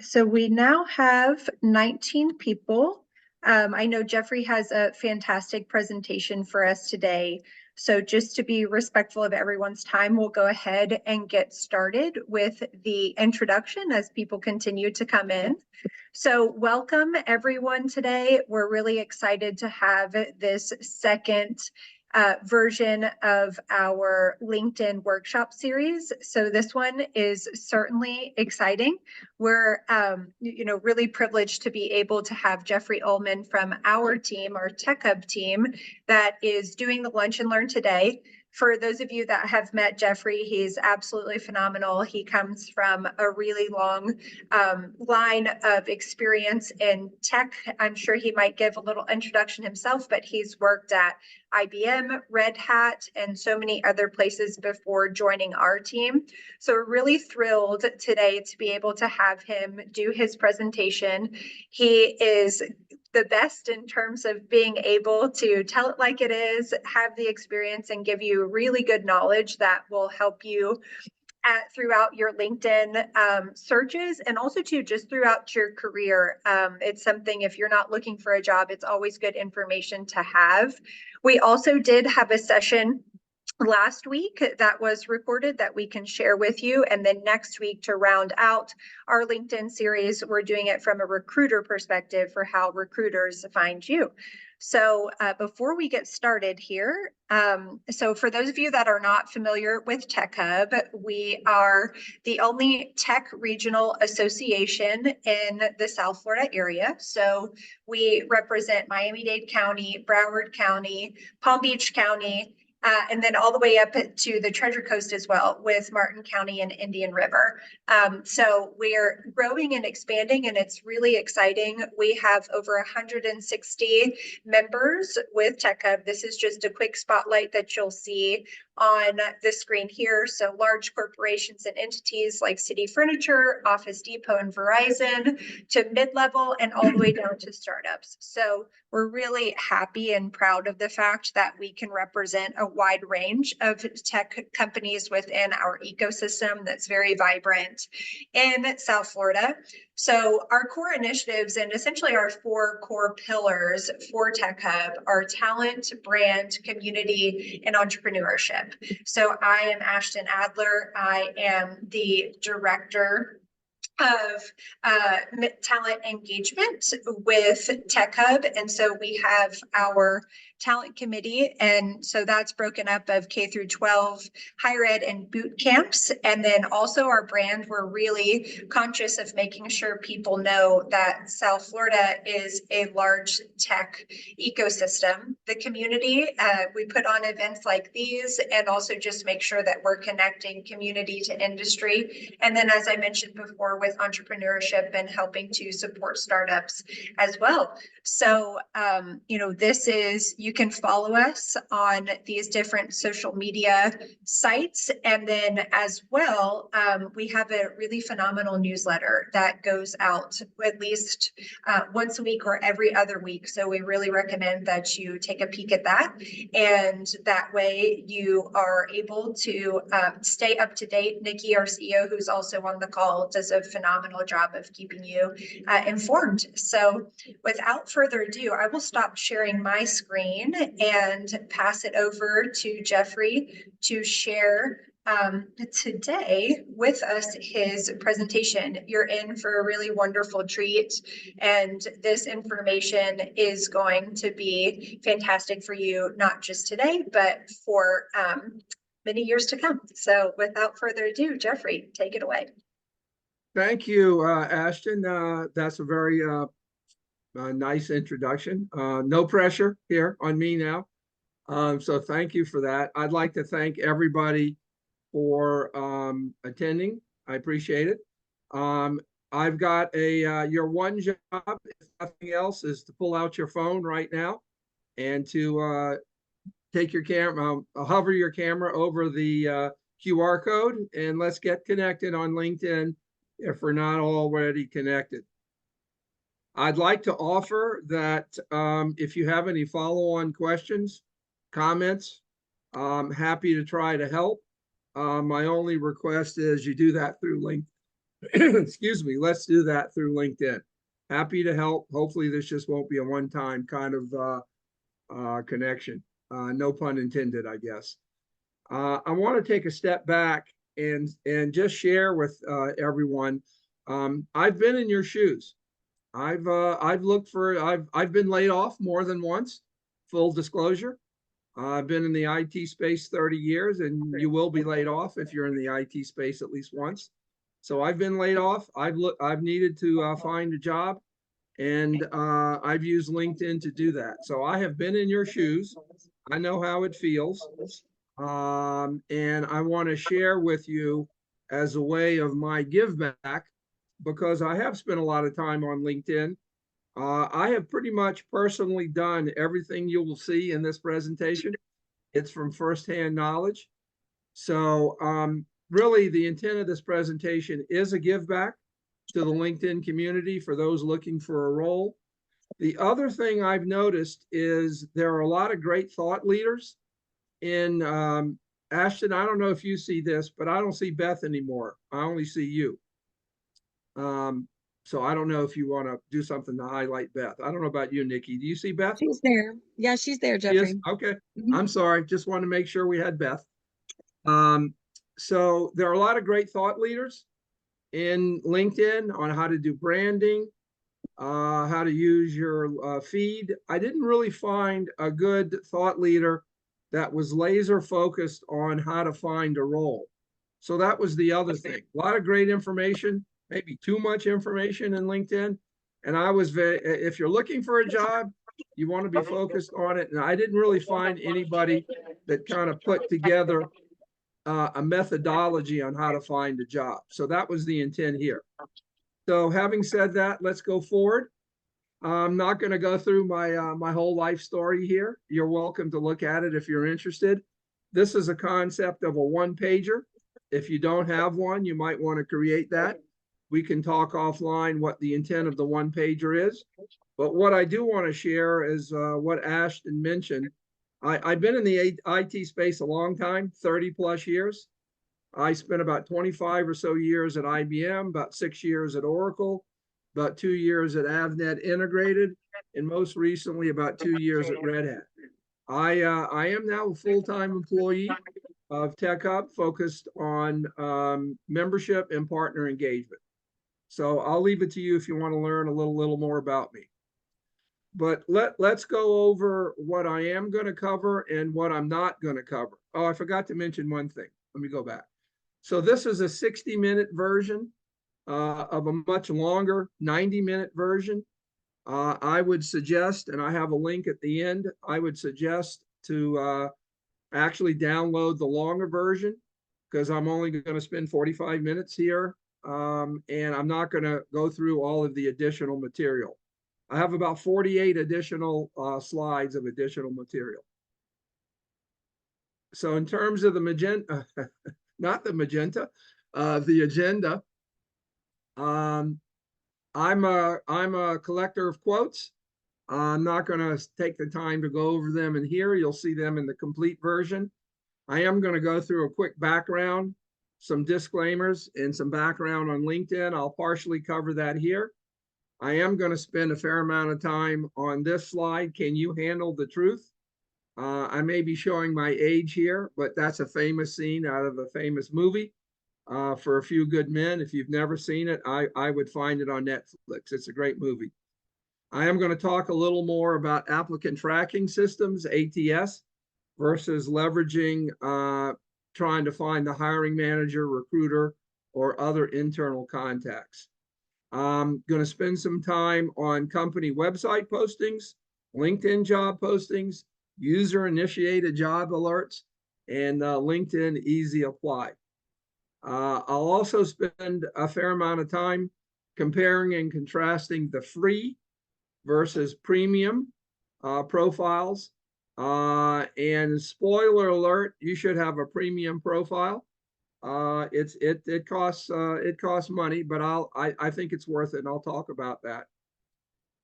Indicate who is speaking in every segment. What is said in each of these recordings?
Speaker 1: So we now have 19 people. I know Jeffrey has a fantastic presentation for us today. So just to be respectful of everyone's time, we'll go ahead and get started with the introduction as people continue to come in. So welcome everyone today. We're really excited to have this second version of our LinkedIn workshop series. So this one is certainly exciting. We're really privileged to be able to have Jeffry Ullman from our team, our Tech Hub team, that is doing the Lunch and Learn today. For those of you that have met Jeffrey, he's absolutely phenomenal. He comes from a really long line of experience in tech. I'm sure he might give a little introduction himself, but he's worked at IBM, Red Hat, and so many other places before joining our team. So we're really thrilled today to be able to have him do his presentation. He is the best in terms of being able to tell it like it is, have the experience, and give you really good knowledge that will help you throughout your LinkedIn searches, and also too just throughout your career. It's something, if you're not looking for a job, it's always good information to have. We also did have a session last week that was recorded that we can share with you. And then next week, to round out our LinkedIn series, we're doing it from a recruiter perspective for how recruiters find you. So before we get started here, so for those of you that are not familiar with Tech Hub, we are the only tech regional association in the South Florida area. So we represent Miami-Dade County, Broward County, Palm Beach County, and then all the way up to the Treasure Coast as well with Martin County and Indian River. So we're growing and expanding, and it's really exciting. We have over 160 members with Tech Hub. This is just a quick spotlight that you'll see on the screen here. So large corporations and entities like City Furniture, Office Depot, and Verizon, to mid-level and all the way down to startups. So we're really happy and proud of the fact that we can represent a wide range of tech companies within our ecosystem that's very vibrant in South Florida. So our core initiatives and essentially our 4 core pillars for Tech Hub are talent, brand, community, and entrepreneurship. So I am Ashton Adler. I am the director of talent engagement with Tech Hub. And so we have our talent committee. And so that's broken up of K through 12 higher ed and boot camps. And then also our brand, we're really conscious of making sure people know that South Florida is a large tech ecosystem. The community, we put on events like these and also just make sure that we're connecting community to industry. And then, as I mentioned before, with entrepreneurship and helping to support startups as well. So, this is, you can follow us on these different social media sites. And then as well, we have a really phenomenal newsletter that goes out at least once a week or every other week. So we really recommend that you take a peek at that. And that way you are able to stay up to date. Nikki, our CEO, who's also on the call, does a phenomenal job of keeping you informed. So without further ado, I will stop sharing my screen and pass it over to Jeffrey to share today with us his presentation. You're in for a really wonderful treat, and this information is going to be fantastic for you, not just today, but for many years to come. So without further ado, Jeffrey, take it away.
Speaker 2: Thank you, Ashton. That's a very nice introduction. No pressure here on me now. So thank you for that. I'd like to thank everybody for attending. I appreciate it. I've got your one job, if nothing else, is to pull out your phone right now and to take your camera, hover your camera over the QR code, and let's get connected on LinkedIn if we're not already connected. I'd like to offer that if you have any follow-on questions, comments, I'm happy to try to help. My only request is you do that through excuse me, let's do that through LinkedIn. Happy to help. Hopefully this just won't be a one-time kind of connection. No pun intended, I guess. I want to take a step back and just share with everyone. I've been in your shoes. I've looked for I've been laid off more than once. Full disclosure. I've been in the IT space 30 years, and you will be laid off if you're in the IT space at least once. So I've been laid off. I've needed to find a job, and I've used LinkedIn to do that. So I have been in your shoes. I know how it feels, and I want to share with you as a way of my give back, because I have spent a lot of time on LinkedIn. I have pretty much personally done everything you will see in this presentation. It's from firsthand knowledge. So really the intent of this presentation is a give back to the LinkedIn community for those looking for a role. The other thing I've noticed is there are a lot of great thought leaders in Ashton. I don't know if you see this, but I don't see Beth anymore. I only see you. So I don't know if you want to do something to highlight Beth. I don't know about you, Nikki. Do you see Beth?
Speaker 3: She's there. Yeah, she's there,
Speaker 2: She is?
Speaker 3: Jeffrey.
Speaker 2: Okay.
Speaker 3: Mhm.
Speaker 2: I'm sorry. Just want to make sure we had Beth. So there are a lot of great thought leaders in LinkedIn on how to do branding, how to use your feed. I didn't really find a good thought leader that was laser focused on how to find a role. So that was the other thing. A lot of great information, maybe too much information in LinkedIn. And I was if you're looking for a job, you want to be focused on it. And I didn't really find anybody that kind of put together a methodology on how to find a job. So that was the intent here. So having said that, let's go forward. I'm not going to go through my whole life story here. You're welcome to look at it if you're interested. This is a concept of a one-pager. If you don't have one, you might want to create that. We can talk offline what the intent of the one-pager is. But what I do want to share is what Ashton mentioned. I've been in the IT space a long time, 30 plus years. I spent about 25 or so years at IBM, about 6 years at Oracle, about 2 years at Avnet Integrated, and most recently about 2 years at Red Hat. I am now a full-time employee of TechHub, focused on membership and partner engagement. So I'll leave it to you if you want to learn a little more about me. But let's go over what I am going to cover and what I'm not going to cover. Oh, I forgot to mention one thing. Let me go back. So this is a 60-minute version of a much longer 90-minute version. I would suggest, and I have a link at the end, I would suggest to actually download the longer version, because I'm only going to spend 45 minutes here, and I'm not going to go through all of the additional material. I have about 48 additional slides of additional material. So in terms of the magenta, not the magenta, the agenda, I'm a collector of quotes. I'm not going to take the time to go over them in here. You'll see them in the complete version. I am going to go through a quick background, some disclaimers, and some background on LinkedIn. I'll partially cover that here. I am going to spend a fair amount of time on this slide. Can you handle the truth? I may be showing my age here, but that's a famous scene out of a famous movie, For a Few Good Men. If you've never seen it, I would find it on Netflix. It's a great movie. I am going to talk a little more about applicant tracking systems, ATS, versus leveraging, trying to find the hiring manager, recruiter, or other internal contacts. I'm going to spend some time on company website postings, LinkedIn job postings, user-initiated job alerts, and LinkedIn Easy Apply. I'll also spend a fair amount of time comparing and contrasting the free versus premium profiles. And spoiler alert, you should have a premium profile. It costs money, but I think it's worth it, and I'll talk about that.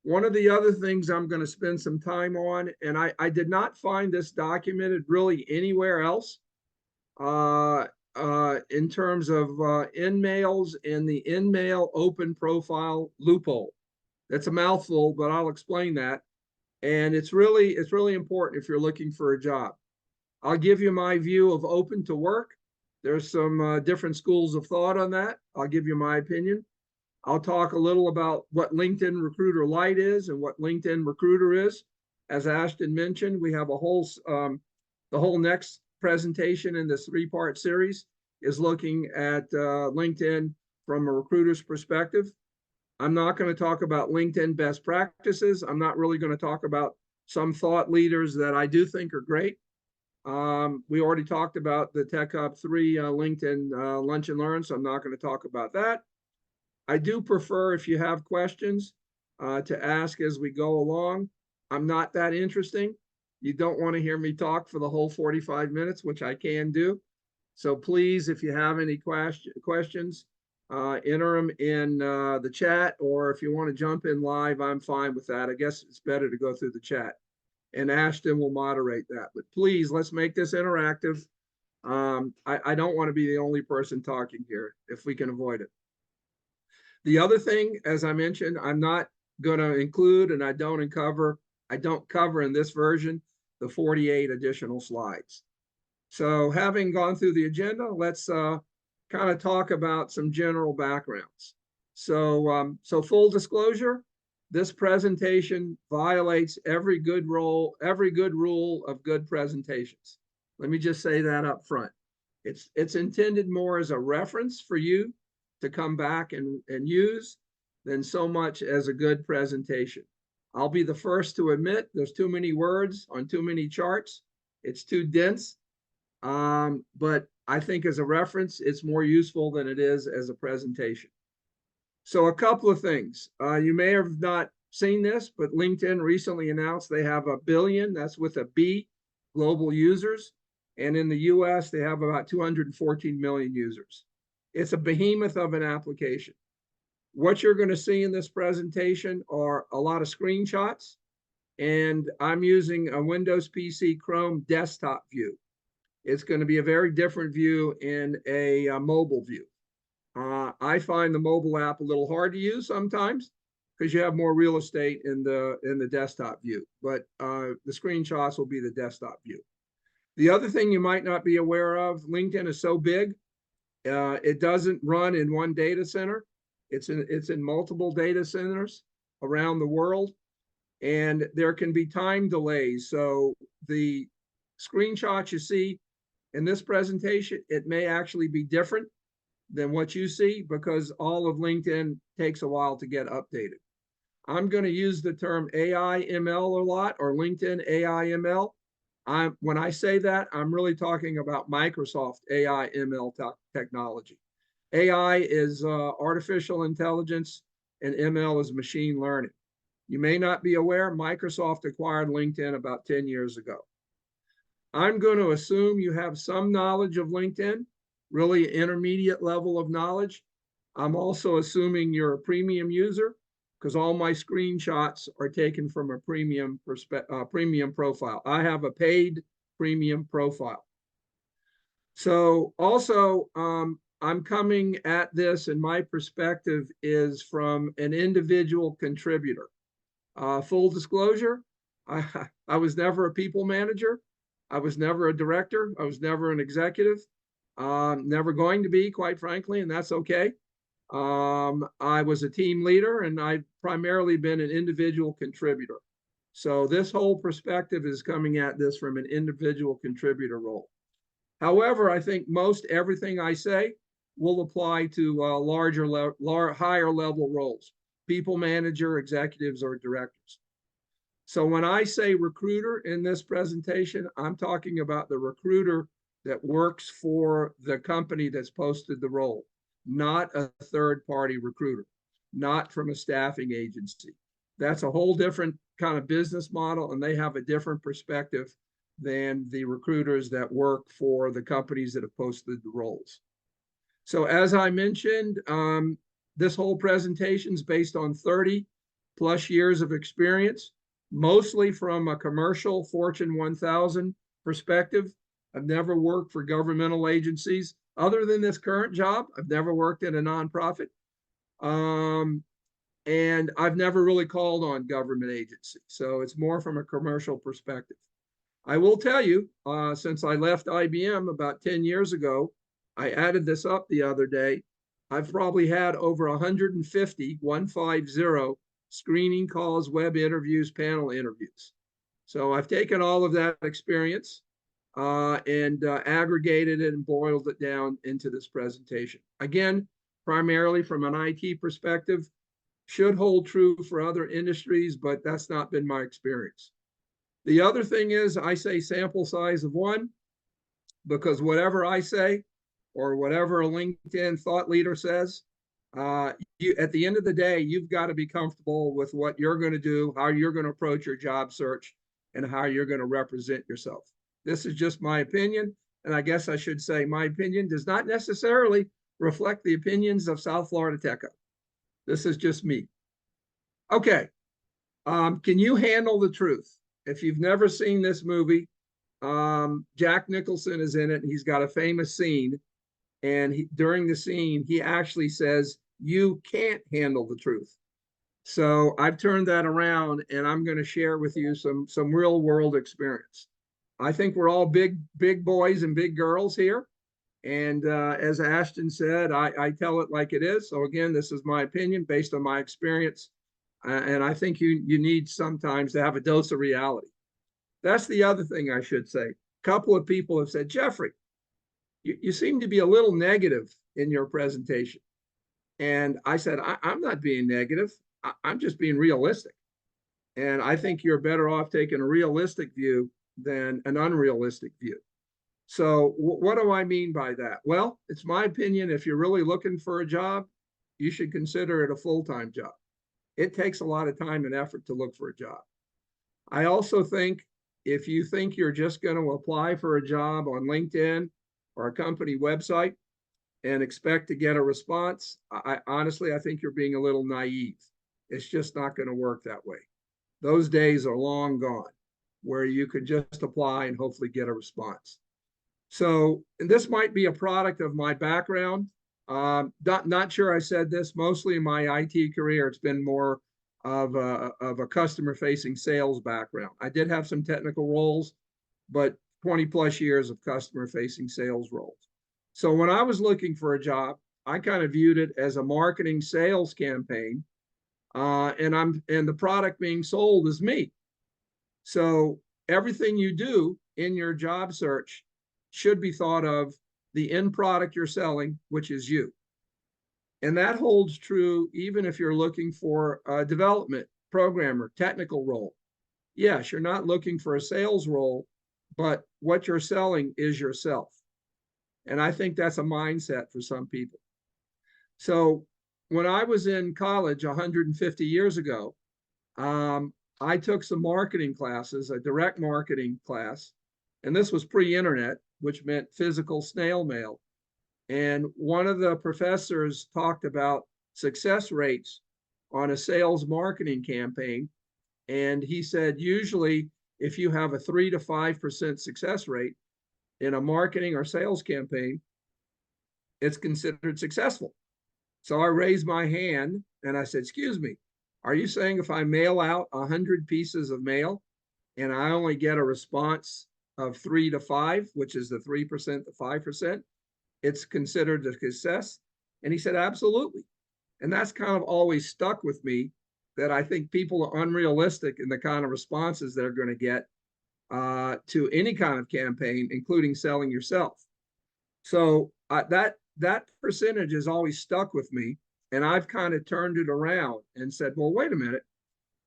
Speaker 2: One of the other things I'm going to spend some time on, and I did not find this documented really anywhere else, in terms of InMails and the InMail open profile loophole. That's a mouthful, but I'll explain that. And it's really important if you're looking for a job. I'll give you my view of open to work. There's some different schools of thought on that. I'll give you my opinion. I'll talk a little about what LinkedIn Recruiter Lite is and what LinkedIn Recruiter is. As Ashton mentioned, we have a whole, the whole next presentation in this three-part series is looking at LinkedIn from a recruiter's perspective. I'm not going to talk about LinkedIn best practices. I'm not really going to talk about some thought leaders that I do think are great. We already talked about the Tech Hub 3 LinkedIn Lunch and Learn, so I'm not going to talk about that. I do prefer, if you have questions, to ask as we go along. I'm not that interesting. You don't want to hear me talk for the whole 45 minutes, which I can do. So please, if you have any questions, enter them in the chat, or if you want to jump in live, I'm fine with that. I guess it's better to go through the chat. And Ashton will moderate that. But please, let's make this interactive. I don't want to be the only person talking here if we can avoid it. The other thing, as I mentioned, I'm not going to include, and I don't cover in this version, the 48 additional slides. So having gone through the agenda, let's kind of talk about some general backgrounds. So full disclosure, this presentation violates every good rule of good presentations. Let me just say that up front. It's intended more as a reference for you to come back and use than so much as a good presentation. I'll be the first to admit there's too many words on too many charts. It's too dense. But I think as a reference, it's more useful than it is as a presentation. So a couple of things. You may have not seen this, but LinkedIn recently announced they have 1 billion, that's with a B, global users. And in the US, they have about 214 million users. It's a behemoth of an application. What you're going to see in this presentation are a lot of screenshots, and I'm using a Windows PC Chrome desktop view. It's going to be a very different view in a mobile view. I find the mobile app a little hard to use sometimes because you have more real estate in the desktop view, but the screenshots will be the desktop view. The other thing you might not be aware of, LinkedIn is so big, it doesn't run in one data center. It's in multiple data centers around the world, and there can be time delays. So the screenshots you see in this presentation, it may actually be different than what you see because all of LinkedIn takes a while to get updated. I'm going to use the term AI ML a lot, or LinkedIn AI ML. When I say that, I'm really talking about Microsoft AI ML technology. AI is artificial intelligence, and ML is machine learning. You may not be aware, Microsoft acquired LinkedIn about 10 years ago. I'm going to assume you have some knowledge of LinkedIn, really intermediate level of knowledge. I'm also assuming you're a premium user because all my screenshots are taken from a premium profile. I have a paid premium profile. So also, I'm coming at this, and my perspective is from an individual contributor. Full disclosure, I was never a people manager. I was never a director. I was never an executive. Never going to be, quite frankly, and that's okay. I was a team leader, and I've primarily been an individual contributor. So this whole perspective is coming at this from an individual contributor role. However, I think most everything I say will apply to higher level roles, people manager, executives, or directors. So when I say recruiter in this presentation, I'm talking about the recruiter that works for the company that's posted the role, not a third-party recruiter, not from a staffing agency. That's a whole different kind of business model, and they have a different perspective than the recruiters that work for the companies that have posted the roles. So as I mentioned, this whole presentation is based on 30 plus years of experience, mostly from a commercial Fortune 1000 perspective. I've never worked for governmental agencies Other than this current job, I've never worked in a nonprofit. And I've never really called on government agency. So it's more from a commercial perspective. I will tell you, since I left IBM about 10 years ago, I added this up the other day. I've probably had over 150 screening calls, web interviews, panel interviews. So I've taken all of that experience and aggregated it and boiled it down into this presentation. Again, primarily from an IT perspective, should hold true for other industries, but that's not been my experience. The other thing is I say sample size of 1, because whatever I say or whatever a LinkedIn thought leader says, at the end of the day, you've got to be comfortable with what you're going to do, how you're going to approach your job search, and how you're going to represent yourself. This is just my opinion. And I guess I should say my opinion does not necessarily reflect the opinions of South Florida Tech Hub. This is just me. Okay. Can you handle the truth? If you've never seen this movie, Jack Nicholson is in it, and he's got a famous scene. And during the scene, he actually says, "You can't handle the truth." So I've turned that around, and I'm going to share with you some real world experience. I think we're all big boys and big girls here. And as Ashton said, I tell it like it is. So again, this is my opinion based on my experience. And I think you need sometimes to have a dose of reality. That's the other thing I should say. A couple of people have said, "Jeffrey, you seem to be a little negative in your presentation." And I said, I'm not being negative. I'm just being realistic. And I think you're better off taking a realistic view than an unrealistic view. So what do I mean by that? Well, it's my opinion. If you're really looking for a job, you should consider it a full-time job. It takes a lot of time and effort to look for a job. I also think if you think you're just going to apply for a job on LinkedIn or a company website and expect to get a response, honestly, I think you're being a little naive. It's just not going to work that way. Those days are long gone where you could just apply and hopefully get a response. So this might be a product of my background. Not sure I said this. Mostly in my IT career, it's been more of a customer-facing sales background. I did have some technical roles, but 20 plus years of customer-facing sales roles. So when I was looking for a job, I kind of viewed it as a marketing sales campaign, and the product being sold is me. So everything you do in your job search should be thought of the end product you're selling, which is you. And that holds true even if you're looking for a development, programmer, technical role. Yes, you're not looking for a sales role, but what you're selling is yourself. And I think that's a mindset for some people. So when I was in college 150 years ago, I took some marketing classes, a direct marketing class, and this was pre-internet, which meant physical snail mail. And one of the professors talked about success rates on a sales marketing campaign. And he said, usually, if you have a 3 to 5% success rate in a marketing or sales campaign, it's considered successful. So I raised my hand and I said, "Excuse me, are you saying if I mail out 100 pieces of mail and I only get a response of 3 to 5, which is the 3% to 5%, it's considered a success?" And he said, "Absolutely." And that's kind of always stuck with me, that I think people are unrealistic in the kind of responses they're going to get to any kind of campaign, including selling yourself. So that percentage has always stuck with me. And I've kind of turned it around and said, well, wait a minute.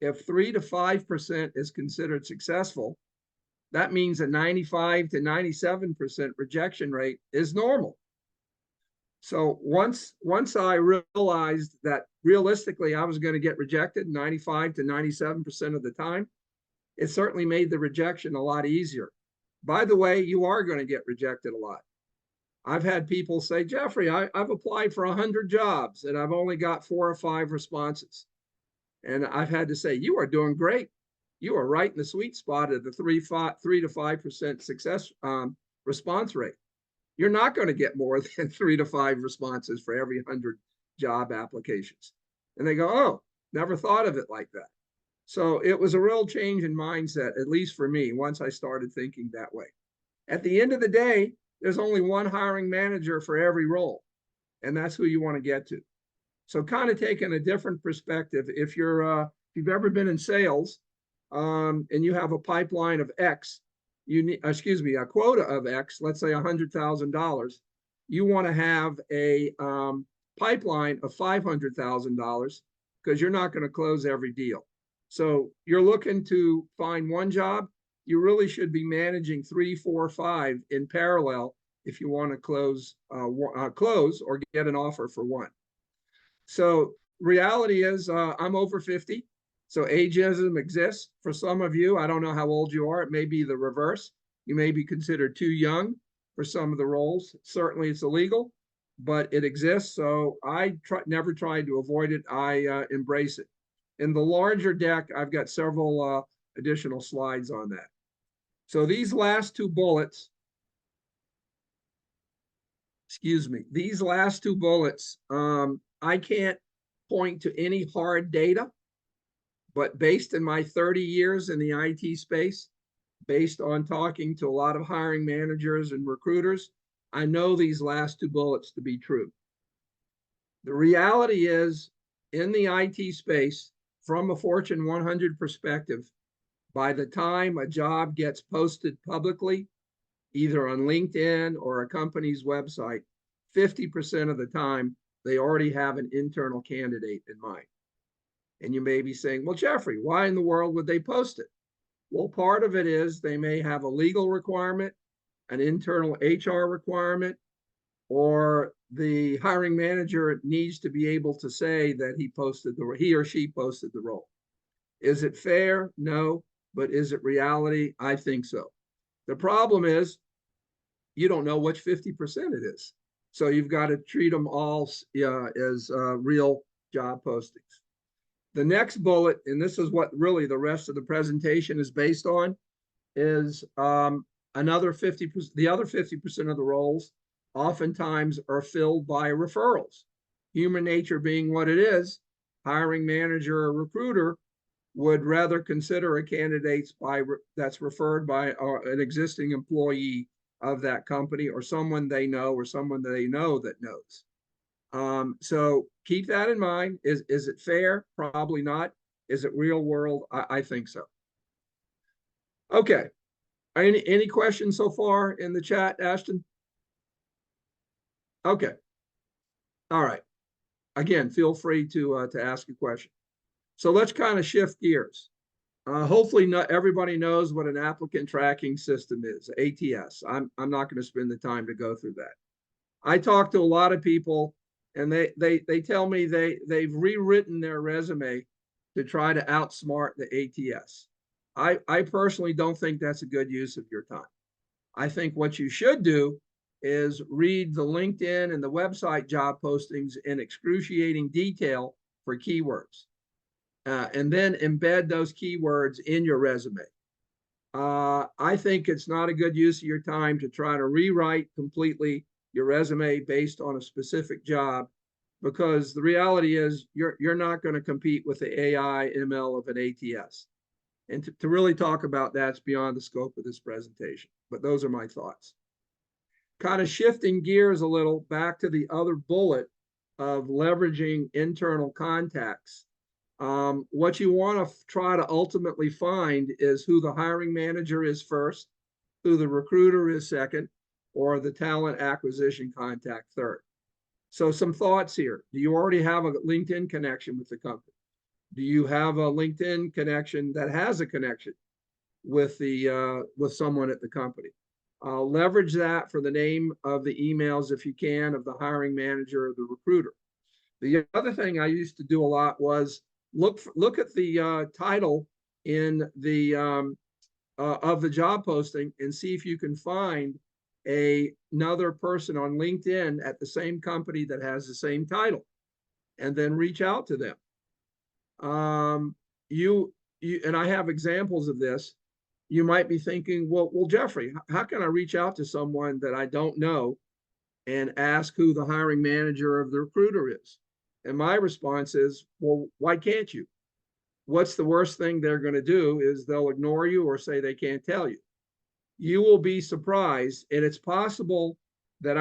Speaker 2: If 3 to 5% is considered successful, that means a 95 to 97% rejection rate is normal. So once I realized that realistically I was going to get rejected 95 to 97% of the time, it certainly made the rejection a lot easier. By the way, you are going to get rejected a lot. I've had people say, "Jeffrey, I've applied for 100 jobs and I've only got 4 or 5 responses." And I've had to say, "You are doing great. You are right in the sweet spot of the 3 to 5% success response rate." you're not going to get more than 3 to 5 responses for every 100 job applications. And they go, oh, never thought of it like that. So it was a real change in mindset, at least for me, once I started thinking that way. At the end of the day, there's only one hiring manager for every role, and that's who you want to get to. So kind of taking a different perspective, if you've ever been in sales, and you have a pipeline of X, you need, a quota of X, let's say $100,000, you want to have a pipeline of $500,000 because you're not going to close every deal. So you're looking to find one job, you really should be managing 3, 4, 5 in parallel if you want to close or get an offer for one. So reality is I'm over 50. So ageism exists for some of you. I don't know how old you are. It may be the reverse. You may be considered too young for some of the roles. Certainly it's illegal, but it exists. So I never tried to avoid it. I embrace it. In the larger deck, I've got several additional slides on that. So these last two bullets, these last two bullets, I can't point to any hard data, but based in my 30 years in the IT space, based on talking to a lot of hiring managers and recruiters, I know these last two bullets to be true. The reality is, in the IT space, from a Fortune 100 perspective, by the time a job gets posted publicly, either on LinkedIn or a company's website, 50% of the time, they already have an internal candidate in mind. And you may be saying, well, Jeffrey, why in the world would they post it? Well, part of it is they may have a legal requirement, an internal HR requirement, or the hiring manager needs to be able to say that he or she posted the role. Is it fair? No. But is it reality? I think so. The problem is you don't know which 50% it is. So you've got to treat them all as real job postings. The next bullet, and this is what really the rest of the presentation is based on, is another 50%. The other 50% of the roles oftentimes are filled by referrals. Human nature being what it is, hiring manager or recruiter would rather consider a candidate that's referred by an existing employee of that company or someone they know that knows. So keep that in mind. Is it fair? Probably not. Is it real world? I think so. Okay. Any questions so far in the chat, Ashton? Okay. All right. Again, feel free to ask a question. So let's kind of shift gears. Hopefully not everybody knows what an applicant tracking system is, ATS. I'm not going to spend the time to go through that. I talk to a lot of people and they tell me they've rewritten their resume to try to outsmart the ATS. I personally don't think that's a good use of your time. I think what you should do is read the LinkedIn and the website job postings in excruciating detail for keywords. And then embed those keywords in your resume. I think it's not a good use of your time to try to rewrite completely your resume based on a specific job, because the reality is you're not going to compete with the AI ML of an ATS. And to really talk about that's beyond the scope of this presentation. But those are my thoughts. Kind of shifting gears a little back to the other bullet of leveraging internal contacts. What you want to try to ultimately find is who the hiring manager is first, who the recruiter is second, or the talent acquisition contact third. So some thoughts here. Do you already have a LinkedIn connection with the company? Do you have a LinkedIn connection that has a connection with someone at the company? Leverage that for the name of the emails, if you can, of the hiring manager or the recruiter. The other thing I used to do a lot was look at the title in the of the job posting and see if you can find another person on LinkedIn at the same company that has the same title, and then reach out to them. And I have examples of this. You might be thinking, well, Jeffrey, how can I reach out to someone that I don't know and ask who the hiring manager of the recruiter is. And my response is, well, why can't you? What's the worst thing they're going to do is they'll ignore you or say they can't tell you. You will be surprised, and it's possible that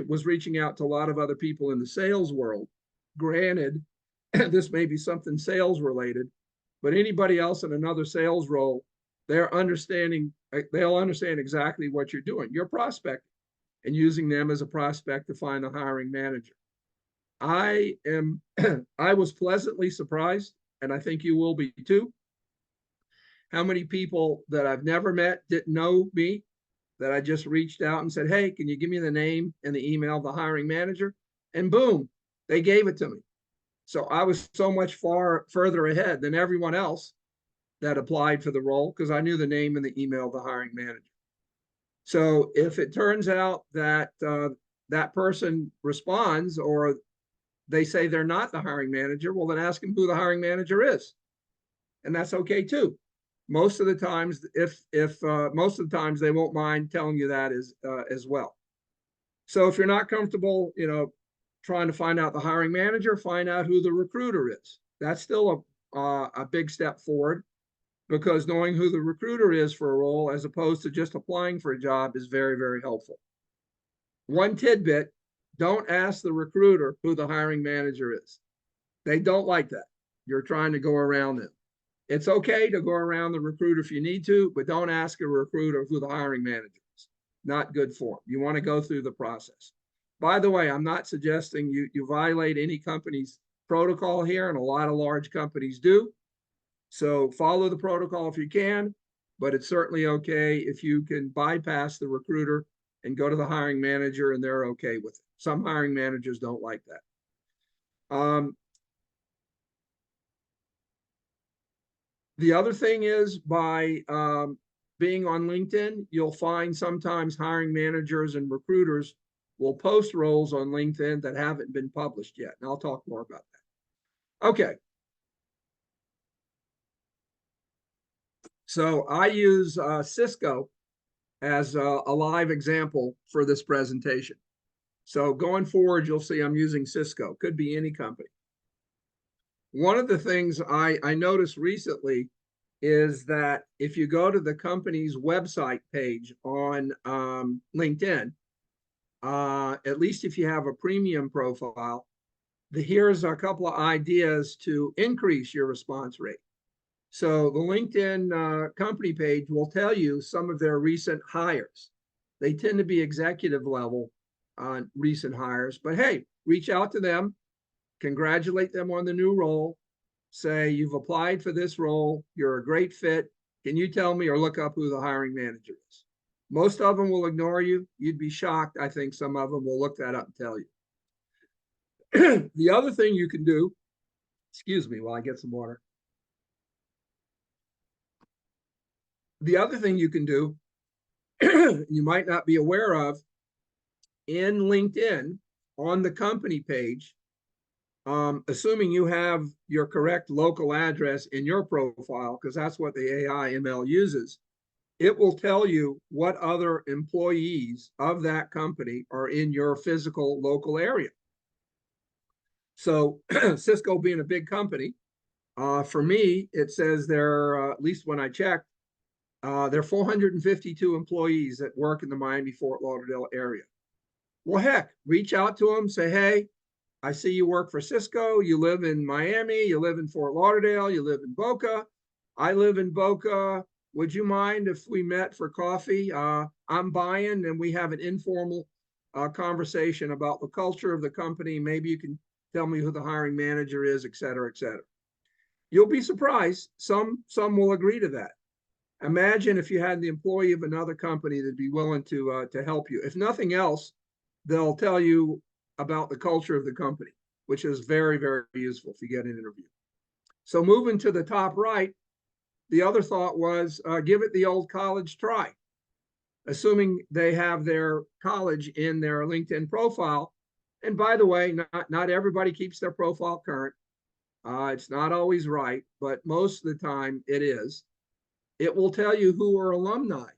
Speaker 2: was reaching out to a lot of other people in the sales world. Granted, this may be something sales related, but anybody else in another sales role, they'll understand exactly what you're doing. You're prospecting and using them as a prospect to find a hiring manager. I was pleasantly surprised, and I think you will be too, how many people that I've never met didn't know me, that I just reached out and said, hey, can you give me the name and the email of the hiring manager? And boom, they gave it to me. So I was so much further ahead than everyone else that applied for the role because I knew the name and the email of the hiring manager. So if it turns out that that person responds or they say they're not the hiring manager, well, then ask them who the hiring manager is. And that's okay too. Most of the times, most of the times they won't mind telling you that as well. So if you're not comfortable, trying to find out the hiring manager, find out who the recruiter is. That's still a big step forward, because knowing who the recruiter is for a role as opposed to just applying for a job is very, very helpful. One tidbit, don't ask the recruiter who the hiring manager is. They don't like that. You're trying to go around them. It's okay to go around the recruiter if you need to, but don't ask a recruiter who the hiring manager is. Not good form. You want to go through the process. By the way, I'm not suggesting you violate any company's protocol here, and a lot of large companies do. So follow the protocol if you can, but it's certainly okay if you can bypass the recruiter and go to the hiring manager and they're okay with it. Some hiring managers don't like that. The other thing is by being on LinkedIn, you'll find sometimes hiring managers and recruiters will post roles on LinkedIn that haven't been published yet. And I'll talk more about that. Okay. So I use Cisco as a live example for this presentation. So going forward, you'll see I'm using Cisco. Could be any company. One of the things I noticed recently is that if you go to the company's website page on LinkedIn, at least if you have a premium profile, here's a couple of ideas to increase your response rate. So the LinkedIn company page will tell you some of their recent hires. They tend to be executive level on recent hires, but hey, reach out to them, congratulate them on the new role, say you've applied for this role, you're a great fit. Can you tell me or look up who the hiring manager is? Most of them will ignore you. You'd be shocked. I think some of them will look that up and tell you. The other thing you can do, excuse me while I get some water. The other thing you can do, you might not be aware of, in LinkedIn on the company page, assuming you have your correct local address in your profile, because that's what the AI ML uses, it will tell you what other employees of that company are in your physical local area. So Cisco being a big company, for me, it says there, at least when I checked, there are 452 employees that work in the Miami-Fort Lauderdale area. Well, heck, reach out to them, say, hey, I see you work for Cisco, you live in Miami, you live in Fort Lauderdale, you live in Boca, I live in Boca. Would you mind if we met for coffee? I'm buying and we have an informal conversation about the culture of the company. Maybe you can tell me who the hiring manager is, et cetera, et cetera. You'll be surprised. Some will agree to that. Imagine if you had the employee of another company that'd be willing to help you. If nothing else, they'll tell you about the culture of the company, which is very, very useful if you get an interview. So moving to the top right, the other thought was give it the old college try. Assuming they have their college in their LinkedIn profile. And by the way, not everybody keeps their profile current. It's not always right, but most of the time it is. It will tell you who are alumni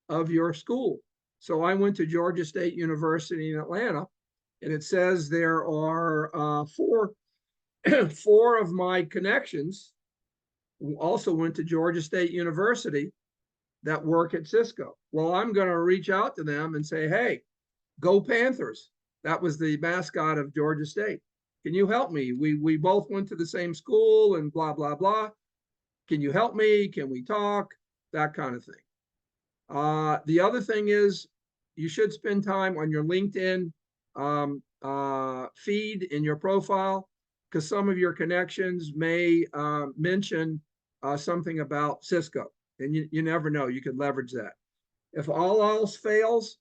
Speaker 2: of your school. So I went to Georgia State University in Atlanta, and it says there are four of my connections who also went to Georgia State University that work at Cisco. Well, I'm going to reach out to them and say, hey, go Panthers. That was the mascot of Georgia State. Can you help me? We both went to the same school and blah, blah, blah. Can you help me? Can we talk? That kind of thing. The other thing is you should spend time on your LinkedIn feed in your profile, because some of your connections may mention something about Cisco, and you never know, you could leverage that. If all else fails,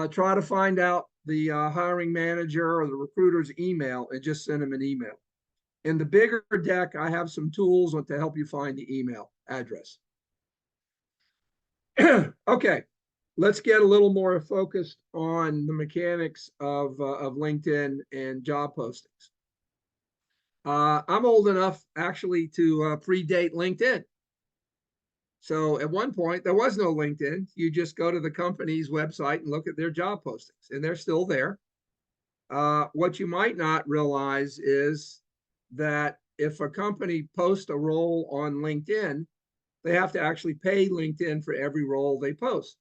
Speaker 2: try to find out the hiring manager or the recruiter's email and just send them an email. In the bigger deck, I have some tools to help you find the email address. Okay, let's get a little more focused on the mechanics of LinkedIn and job postings. I'm old enough actually to predate LinkedIn. So at one point, there was no LinkedIn. You just go to the company's website and look at their job postings, and they're still there. What you might not realize is that if a company posts a role on LinkedIn, they have to actually pay LinkedIn for every role they post.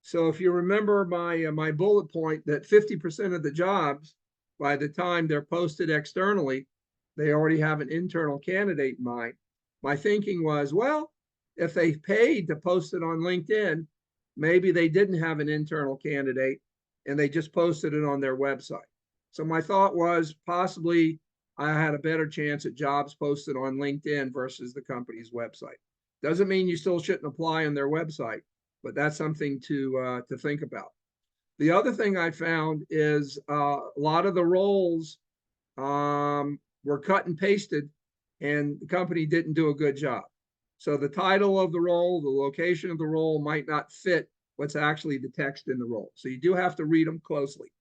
Speaker 2: So if you remember my bullet point that 50% of the jobs, by the time they're posted externally, they already have an internal candidate in mind. My thinking was, well, if they paid to post it on LinkedIn, maybe they didn't have an internal candidate and they just posted it on their website. So my thought was possibly I had a better chance at jobs posted on LinkedIn versus the company's website. Doesn't mean you still shouldn't apply on their website, but that's something to think about. The other thing I found is a lot of the roles were cut and pasted, and the company didn't do a good job. So the title of the role, the location of the role might not fit what's actually the text in the role. So you do have to read them closely.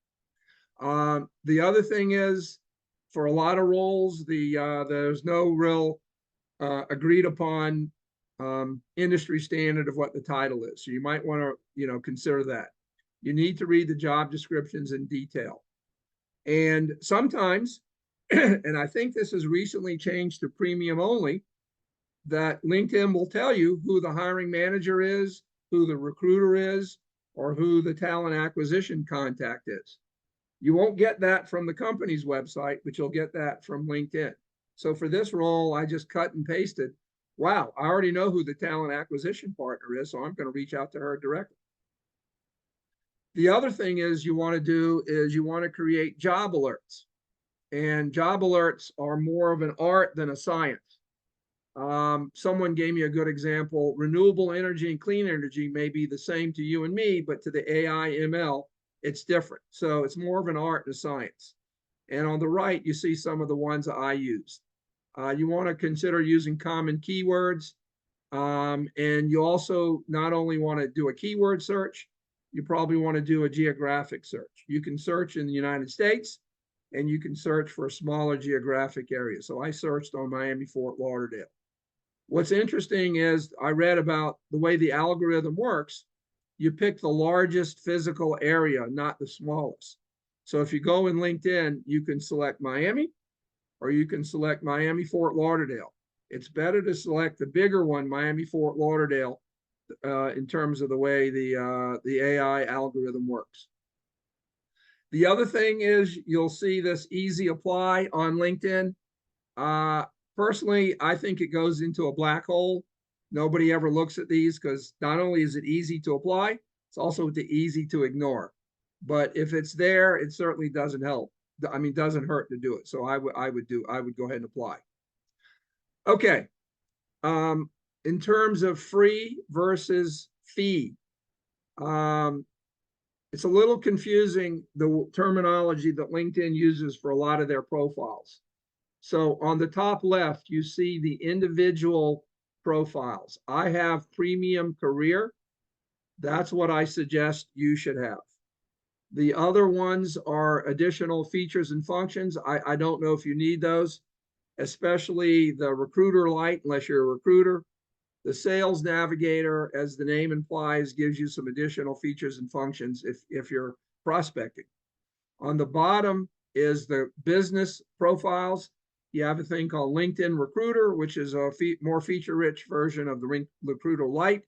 Speaker 2: The other thing is, for a lot of roles, there's no real agreed upon industry standard of what the title is. So you might want to, consider that. You need to read the job descriptions in detail. And sometimes, and I think this has recently changed to premium only, that LinkedIn will tell you who the hiring manager is, who the recruiter is, or who the talent acquisition contact is. You won't get that from the company's website, but you'll get that from LinkedIn. So for this role, I just cut and pasted, wow, I already know who the talent acquisition partner is, so I'm going to reach out to her directly. The other thing is you want to create job alerts. And job alerts are more of an art than a science. Someone gave me a good example. Renewable energy and clean energy may be the same to you and me, but to the AI ML, it's different. So it's more of an art than a science. And on the right, you see some of the ones I used. You want to consider using common keywords. And you also not only want to do a keyword search, you probably want to do a geographic search. You can search in the United States, and you can search for a smaller geographic area. So I searched on Miami, Fort Lauderdale. What's interesting is I read about the way the algorithm works. You pick the largest physical area, not the smallest. So if you go in LinkedIn, you can select Miami, or you can select Miami, Fort Lauderdale. It's better to select the bigger one, Miami, Fort Lauderdale, in terms of the way the AI algorithm works. The other thing is you'll see this easy apply on LinkedIn. Personally, I think it goes into a black hole. Nobody ever looks at these because not only is it easy to apply, it's also easy to ignore. But if it's there, it certainly doesn't help. I mean, doesn't hurt to do it. So I would go ahead and apply. Okay. In terms of free versus fee, it's a little confusing, the terminology that LinkedIn uses for a lot of their profiles. So on the top left, you see the individual profiles. I have premium career. That's what I suggest you should have. The other ones are additional features and functions. I don't know if you need those, especially the recruiter light, unless you're a recruiter. The sales navigator, as the name implies, gives you some additional features and functions if you're prospecting. On the bottom is the business profiles. You have a thing called LinkedIn Recruiter, which is a more feature-rich version of the Recruiter Lite.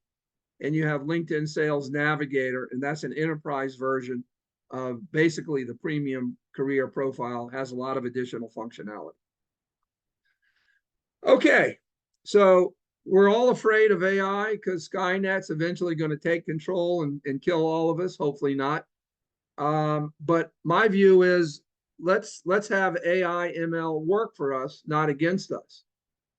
Speaker 2: And you have LinkedIn Sales Navigator, and that's an enterprise version of basically the premium career profile, has a lot of additional functionality. Okay, so we're all afraid of AI because Skynet's eventually going to take control and kill all of us. Hopefully not. But my view is let's have AI ML work for us, not against us.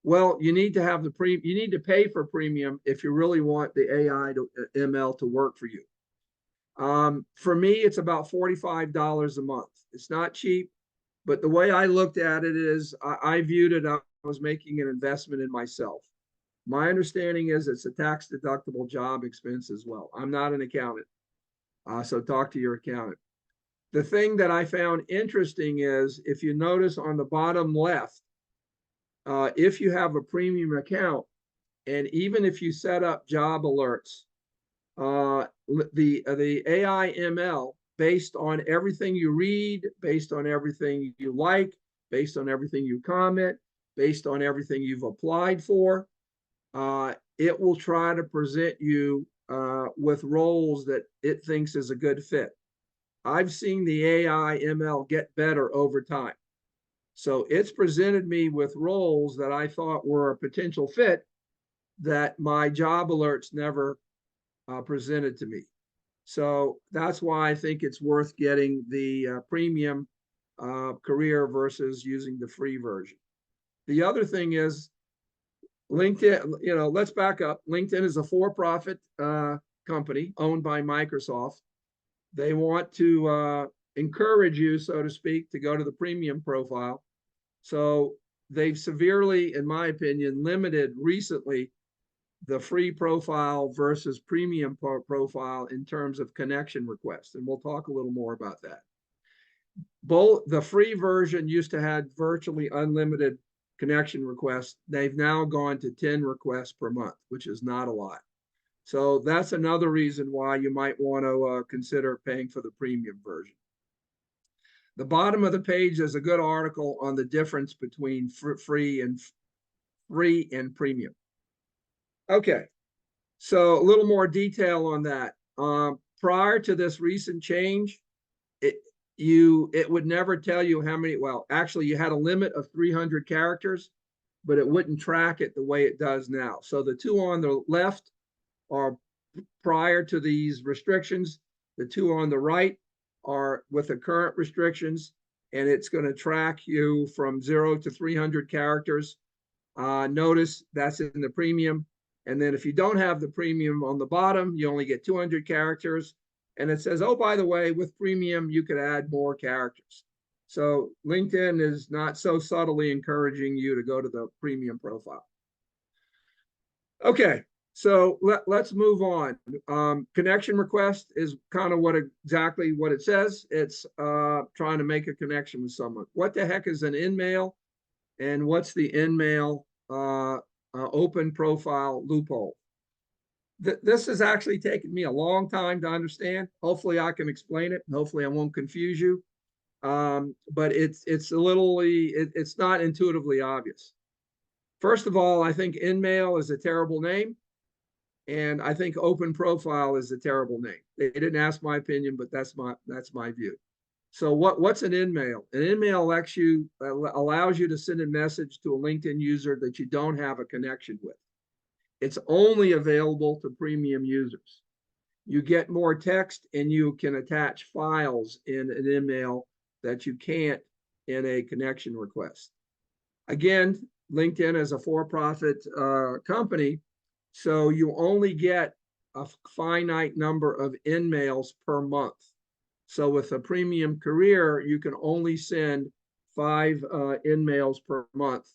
Speaker 2: Well, you need to have you need to pay for premium if you really want the AI ML to work for you. For me, it's about $45 a month. It's not cheap, but the way I looked at it is I viewed it, I was making an investment in myself. My understanding is it's a tax deductible job expense as well. I'm not an accountant, so talk to your accountant. The thing that I found interesting is if you notice on the bottom left, if you have a premium account, and even if you set up job alerts, the AI ML, based on everything you read, based on everything you like, based on everything you comment, based on everything you've applied for, it will try to present you with roles that it thinks is a good fit. I've seen the AI ML get better over time. So it's presented me with roles that I thought were a potential fit that my job alerts never presented to me. So that's why I think it's worth getting the premium career versus using the free version. The other thing is LinkedIn, let's back up. LinkedIn is a for-profit company owned by Microsoft. They want to encourage you, so to speak, to go to the premium profile. So they've severely, in my opinion, limited recently the free profile versus premium profile in terms of connection requests. And we'll talk a little more about that. Both the free version used to have virtually unlimited connection requests. They've now gone to 10 requests per month, which is not a lot. So that's another reason why you might want to consider paying for the premium version. The bottom of the page is a good article on the difference between free and premium. Okay, so a little more detail on that. Prior to this recent change, it would never tell you how many, well, actually you had a limit of 300 characters, but it wouldn't track it the way it does now. So the two on the left are prior to these restrictions. The two on the right are with the current restrictions, and it's going to track you from 0 to 300 characters. Notice that's in the premium. And then if you don't have the premium on the bottom, you only get 200 characters. And it says, oh, by the way, with premium, you could add more characters. So LinkedIn is not so subtly encouraging you to go to the premium profile. Okay, so let's move on. Connection request is kind of exactly what it says. It's trying to make a connection with someone. What the heck is an InMail? And what's the InMail open profile loophole? This has actually taken me a long time to understand. Hopefully I can explain it. Hopefully I won't confuse you. But it's a little, it's not intuitively obvious. First of all, I think InMail is a terrible name. And I think open profile is a terrible name. They didn't ask my opinion, but that's my view. So what's an InMail? An InMail allows you to send a message to a LinkedIn user that you don't have a connection with. It's only available to premium users. You get more text and you can attach files in an InMail that you can't in a connection request. Again, LinkedIn is a for-profit company, so you only get a finite number of InMails per month. So with a premium career, you can only send 5 InMails per month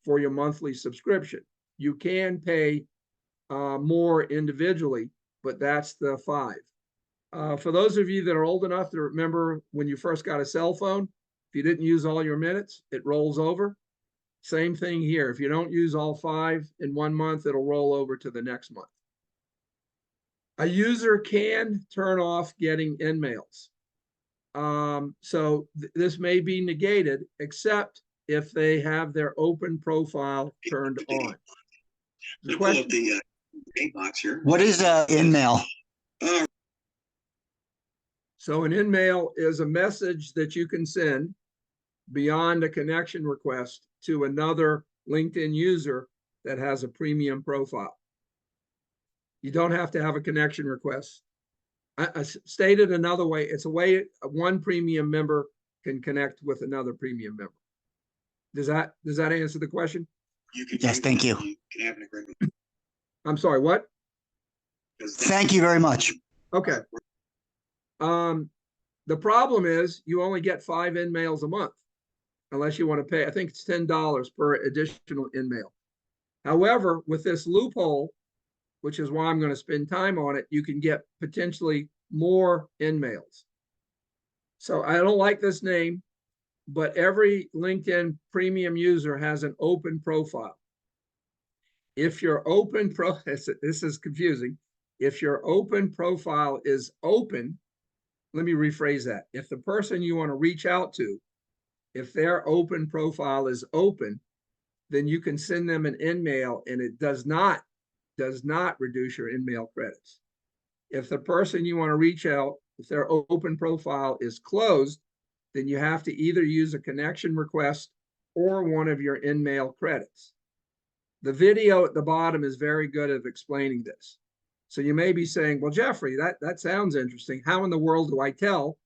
Speaker 2: for your monthly subscription. You can pay more individually, but that's the 5. For those of you that are old enough to remember when you first got a cell phone, if you didn't use all your minutes, it rolls over. Same thing here. If you don't use all 5 in 1 month, it'll roll over to the next month. A user can turn off getting InMails. So this may be negated, except if they have their open profile turned on. The question,
Speaker 3: pull up the inbox here.
Speaker 4: What is InMail?
Speaker 2: so an InMail is a message that you can send beyond a connection request to another LinkedIn user that has a premium profile. You don't have to have a connection request. I stated another way, it's a way one premium member can connect with another premium member. Does that answer the question?
Speaker 4: Yes, thank you.
Speaker 3: You can have an agreement.
Speaker 2: I'm sorry, what?
Speaker 4: Thank you very much.
Speaker 2: Okay. The problem is you only get 5 InMails a month, unless you want to pay, I think it's $10 per additional InMail. However, with this loophole, which is why I'm going to spend time on it, you can get potentially more InMails. So I don't like this name, but every LinkedIn premium user has an open profile. If your open this is confusing. If your open profile is open, let me rephrase that. If the person you want to reach out to, if their open profile is open, then you can send them an InMail, and it does not reduce your InMail credits. If the person you want to reach out, if their open profile is closed, then you have to either use a connection request or one of your InMail credits. The video at the bottom is very good at explaining this. So you may be saying, well, Jeffrey, that sounds interesting. How in the world do I tell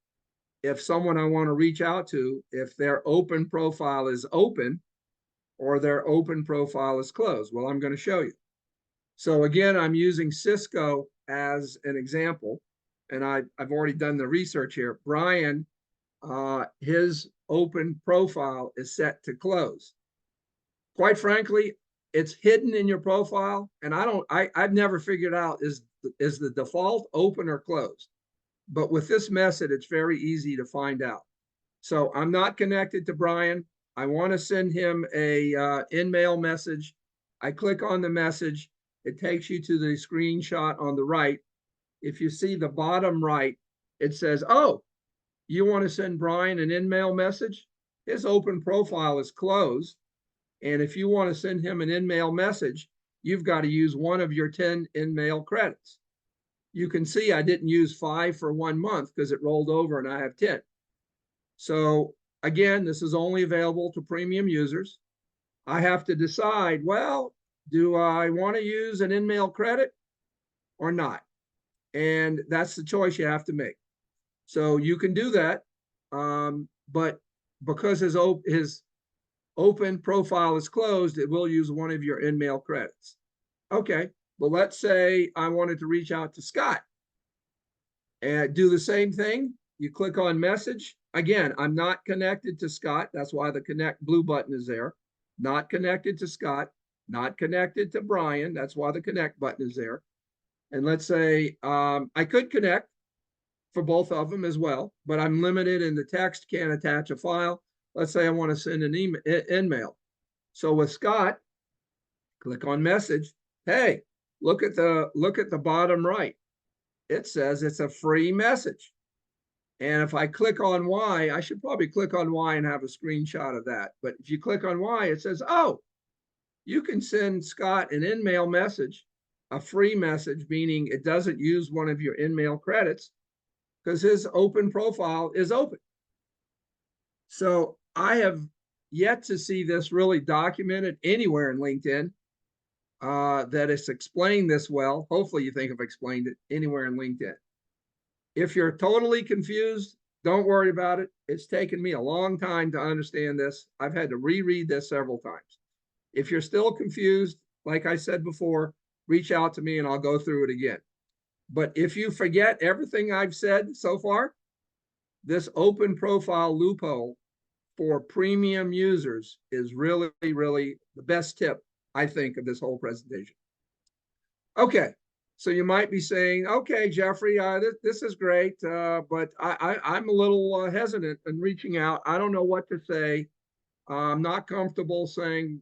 Speaker 2: if someone I want to reach out to, if their open profile is open or their open profile is closed? Well, I'm going to show you. So again, I'm using Cisco as an example, and I've already done the research here. Brian, his open profile is set to close. Quite frankly, it's hidden in your profile, and I've never figured out is the default open or closed. But with this method, it's very easy to find out. So I'm not connected to Brian. I want to send him a InMail message. I click on the message. It takes you to the screenshot on the right. If you see the bottom right, it says, oh, you want to send Brian an InMail message? His open profile is closed. And if you want to send him an InMail message, you've got to use one of your 10 InMail credits. You can see I didn't use 5 for 1 month because it rolled over and I have 10. So again, this is only available to premium users. I have to decide, well, do I want to use an InMail credit or not? And that's the choice you have to make. So you can do that, but because his open profile is closed, it will use one of your InMail credits. Okay, well, let's say I wanted to reach out to Scott and do the same thing. You click on message. Again, I'm not connected to Scott. That's why the connect blue button is there. Not connected to Scott, not connected to Brian. That's why the connect button is there. And let's say I could connect for both of them as well, but I'm limited in the text, can't attach a file. Let's say I want to send an InMail. So with Scott, click on message. Hey, look at the bottom right. It says it's a free message. And if I click on Y, I should probably click on Y and have a screenshot of that. But if you click on Y, it says, oh, you can send Scott an InMail message, a free message, meaning it doesn't use one of your InMail credits because his open profile is open. So I have yet to see this really documented anywhere in LinkedIn that it's explained this well. Hopefully you think I've explained it anywhere in LinkedIn. If you're totally confused, don't worry about it. It's taken me a long time to understand this. I've had to reread this several times. If you're still confused, like I said before, reach out to me and I'll go through it again. But if you forget everything I've said so far, this open profile loophole for premium users is really, really the best tip, I think, of this whole presentation. Okay, so you might be saying, okay, Jeffrey, this is great, but I'm a little hesitant in reaching out. I don't know what to say. I'm not comfortable saying,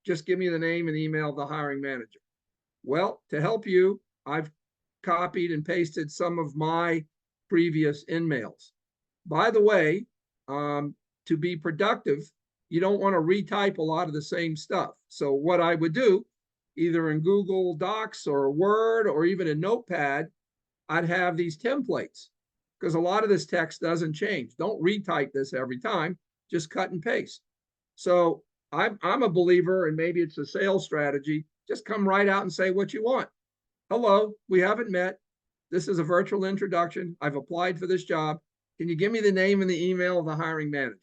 Speaker 2: just give me the name and email of the hiring manager. Well, to help you, I've copied and pasted some of my previous InMails. By the way, to be productive, you don't want to retype a lot of the same stuff. So what I would do, either in Google Docs or Word or even in Notepad, I'd have these templates because a lot of this text doesn't change. Don't retype this every time, just cut and paste. So I'm a believer, and maybe it's a sales strategy, just come right out and say what you want. Hello, we haven't met. This is a virtual introduction. I've applied for this job. Can you give me the name and the email of the hiring manager?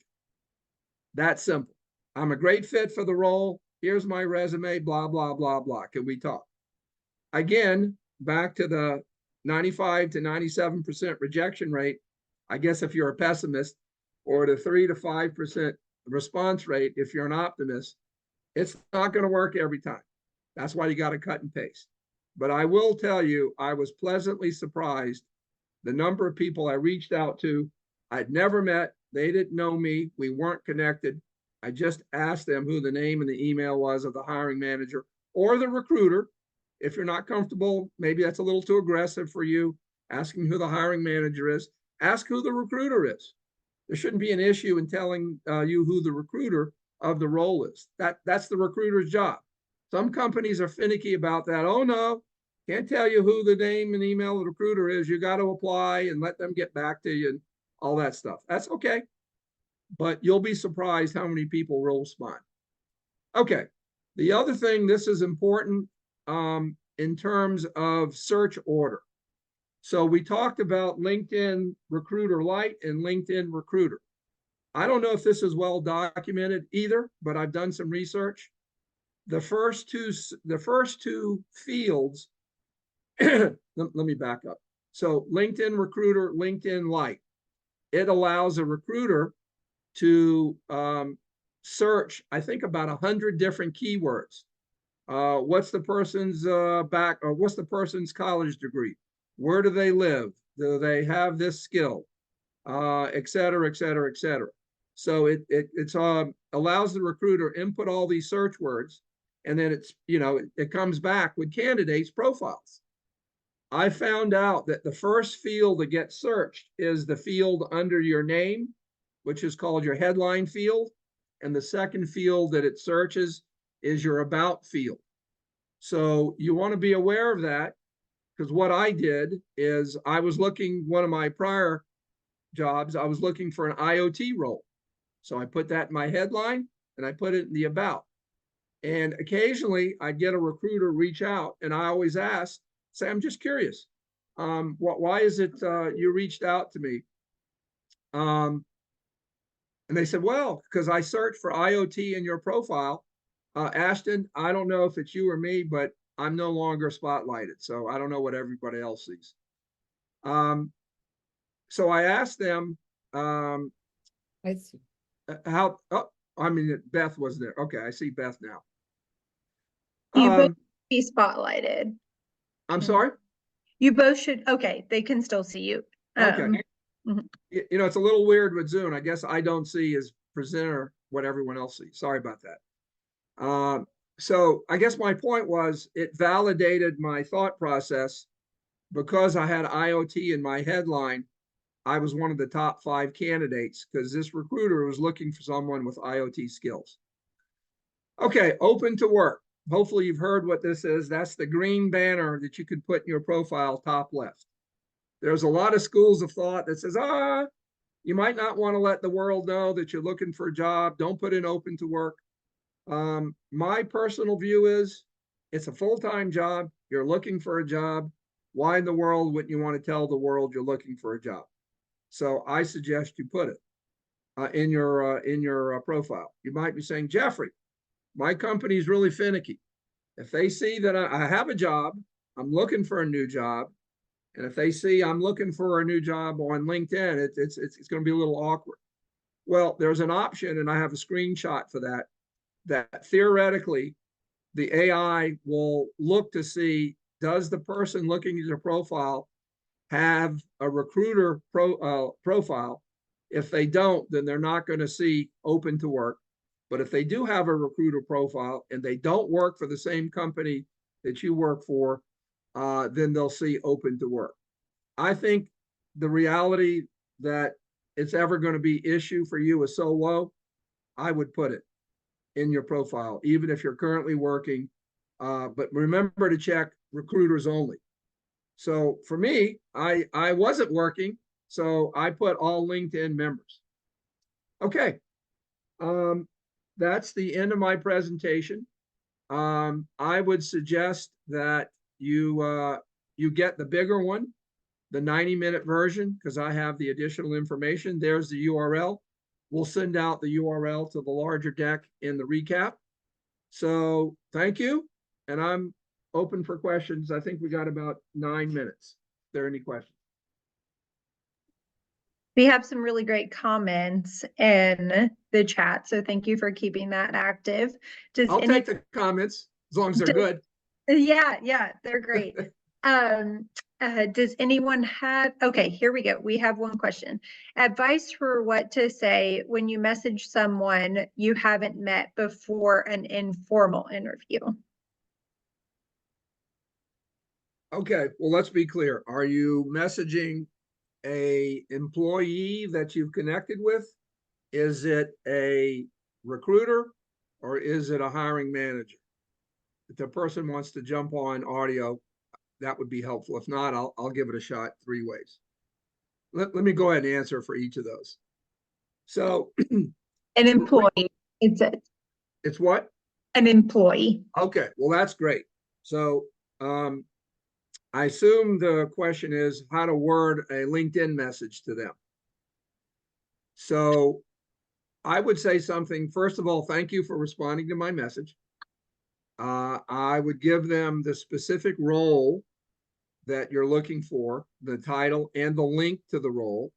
Speaker 2: That simple. I'm a great fit for the role. Here's my resume, blah, blah, blah, blah. Can we talk? Again, back to the 95 to 97% rejection rate. I guess if you're a pessimist, or the 3 to 5% response rate, if you're an optimist, it's not going to work every time. That's why you got to cut and paste. But I will tell you, I was pleasantly surprised the number of people I reached out to. I'd never met. They didn't know me. We weren't connected. I just asked them who the name and the email was of the hiring manager or the recruiter. If you're not comfortable, maybe that's a little too aggressive for you, asking who the hiring manager is. Ask who the recruiter is. There shouldn't be an issue in telling you who the recruiter of the role is. That's the recruiter's job. Some companies are finicky about that. Oh, no, can't tell you who the name and email of the recruiter is. You got to apply and let them get back to you and all that stuff. That's okay. But you'll be surprised how many people will respond. Okay. The other thing, this is important in terms of search order. So we talked about LinkedIn Recruiter Lite and LinkedIn Recruiter. I don't know if this is well documented either, but I've done some research. The first two fields, let me back up. So LinkedIn Recruiter, LinkedIn Lite, it allows a recruiter to search, I think, about 100 different keywords. What's the person's what's the person's college degree? Where do they live? Do they have this skill? Et cetera, et cetera, et cetera. So it allows the recruiter input all these search words, and then it comes back with candidates' profiles. I found out that the first field that gets searched is the field under your name, which is called your headline field, and the second field that it searches is your about field. So you want to be aware of that, because what I did is I was looking, one of my prior jobs, I was looking for an IoT role. So I put that in my headline and I put it in the about. And occasionally I get a recruiter reach out, and I always ask, say, I'm just curious. Why is it you reached out to me? And they said, well, because I searched for IoT in your profile. Ashton, I don't know if it's you or me, but I'm no longer spotlighted. So I don't know what everybody else sees. So I asked them,
Speaker 5: I see.
Speaker 2: how, oh, I mean, Beth was there. Okay, I see Beth now.
Speaker 1: You both be spotlighted.
Speaker 2: I'm sorry?
Speaker 1: You both should, okay, they can still see you.
Speaker 2: Okay.
Speaker 1: Mhm.
Speaker 2: It's a little weird with Zoom. I guess I don't see as presenter what everyone else sees. Sorry about that. So I guess my point was it validated my thought process. Because I had IoT in my headline, I was one of the top 5 candidates because this recruiter was looking for someone with IoT skills. Okay, open to work. Hopefully you've heard what this is. That's the green banner that you can put in your profile top left. There's a lot of schools of thought that says, you might not want to let the world know that you're looking for a job. Don't put in open to work. My personal view is it's a full-time job. You're looking for a job. Why in the world wouldn't you want to tell the world you're looking for a job? So I suggest you put it in your profile. You might be saying, Jeffrey, my company is really finicky. If they see that I have a job, I'm looking for a new job, and if they see I'm looking for a new job on LinkedIn, it's going to be a little awkward. Well, there's an option, and I have a screenshot for that, that theoretically the AI will look to see, does the person looking at your profile have a recruiter profile? If they don't, then they're not going to see open to work. But if they do have a recruiter profile and they don't work for the same company that you work for, then they'll see open to work. I think the reality that it's ever going to be issue for you is so low, I would put it in your profile, even if you're currently working. But remember to check recruiters only. So for me, I wasn't working, so I put all LinkedIn members. Okay. That's the end of my presentation. I would suggest that you get the bigger one, the 90-minute version, because I have the additional information. There's the URL. We'll send out the URL to the larger deck in the recap. So thank you. And I'm open for questions. I think we got about 9 minutes. If there are any questions.
Speaker 1: We have some really great comments in the chat, so thank you for keeping that active.
Speaker 2: I'll take the comments as long as they're good.
Speaker 1: Yeah, they're great. Does anyone have, okay, here we go. We have one question. Advice for what to say when you message someone you haven't met before an informal interview.
Speaker 2: Okay, well, let's be clear. Are you messaging a employee that you've connected with? Is it a recruiter or is it a hiring manager? If the person wants to jump on audio, that would be helpful. If not, I'll give it a shot 3 ways. Let me go ahead and answer for each of those. So
Speaker 1: An employee,
Speaker 2: it's what?
Speaker 1: An employee.
Speaker 2: Okay, well, that's great. So I assume the question is how to word a LinkedIn message to them. So I would say something, first of all, thank you for responding to my message. I would give them the specific role that you're looking for, the title and the link to the role.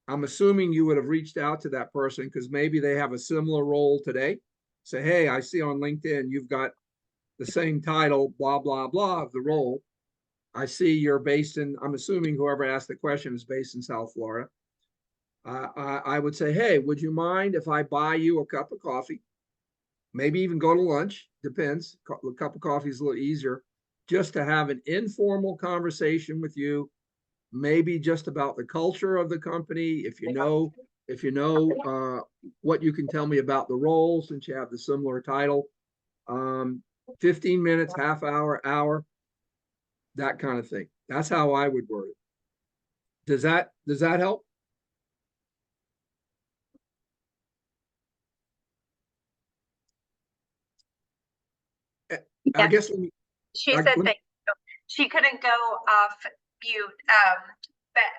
Speaker 2: I'm assuming you would have reached out to that person because maybe they have a similar role today. Say, hey, I see on LinkedIn you've got the same title, blah, blah, blah of the role. I see you're based in, I'm assuming whoever asked the question is based in South Florida. I would say, hey, would you mind if I buy you a cup of coffee? Maybe even go to lunch, depends. A cup of coffee is a little easier. Just to have an informal conversation with you, maybe just about the culture of the company. If you know what you can tell me about the role, since you have the similar title, 15 minutes, half hour, that kind of thing. That's how I would word it. Does that help?
Speaker 1: Yeah.
Speaker 2: I guess
Speaker 1: She said that she couldn't go off mute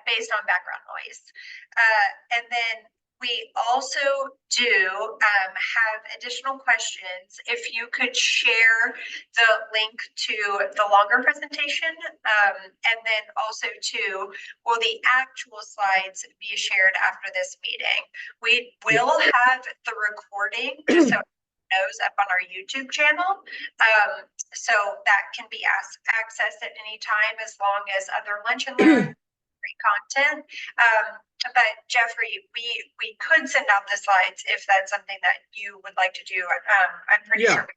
Speaker 1: based on background noise. And then we also do have additional questions. If you could share the link to the longer presentation, and then also too, will the actual slides be shared after this meeting? We will have the recording, just so knows, up on our YouTube channel. So that can be accessed at any time as long as other lunch and learn content. But Jeffrey, we could send out the slides if that's something that you would like to do. I'm pretty sure.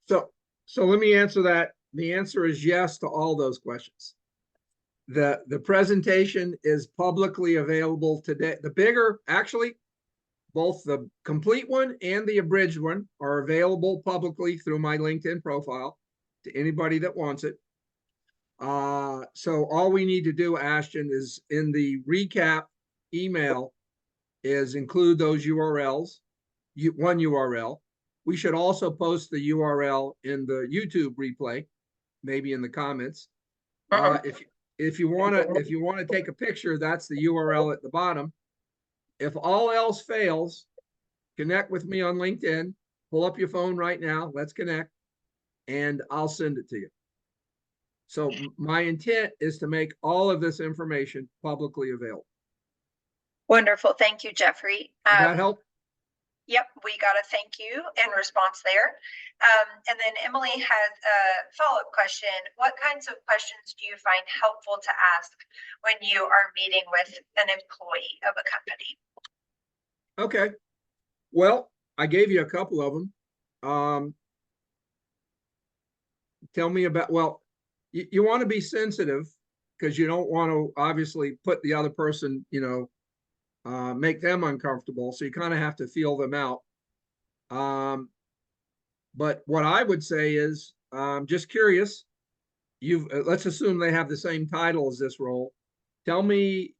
Speaker 2: So let me answer that. The answer is yes to all those questions. The presentation is publicly available today. The bigger, actually, both the complete one and the abridged one are available publicly through my LinkedIn profile to anybody that wants it. So all we need to do, Ashton, is in the recap email is include those URLs, one URL. We should also post the URL in the YouTube replay, maybe in the comments. If you want to take a picture, that's the URL at the bottom. If all else fails, connect with me on LinkedIn. Pull up your phone right now. Let's connect, and I'll send it to you. So my intent is to make all of this information publicly available.
Speaker 1: Wonderful. Thank you, Jeffrey.
Speaker 2: Does that help?
Speaker 1: Yep, we got a thank you in response there. And then Emily has a follow-up question. What kinds of questions do you find helpful to ask when you are meeting with an employee of a company?
Speaker 2: Okay. Well, I gave you a couple of them. Tell me about, well, you want to be sensitive because you don't want to obviously put the other person, make them uncomfortable. So you kind of have to feel them out. But what I would say is, just curious, let's assume they have the same title as this role. Tell me,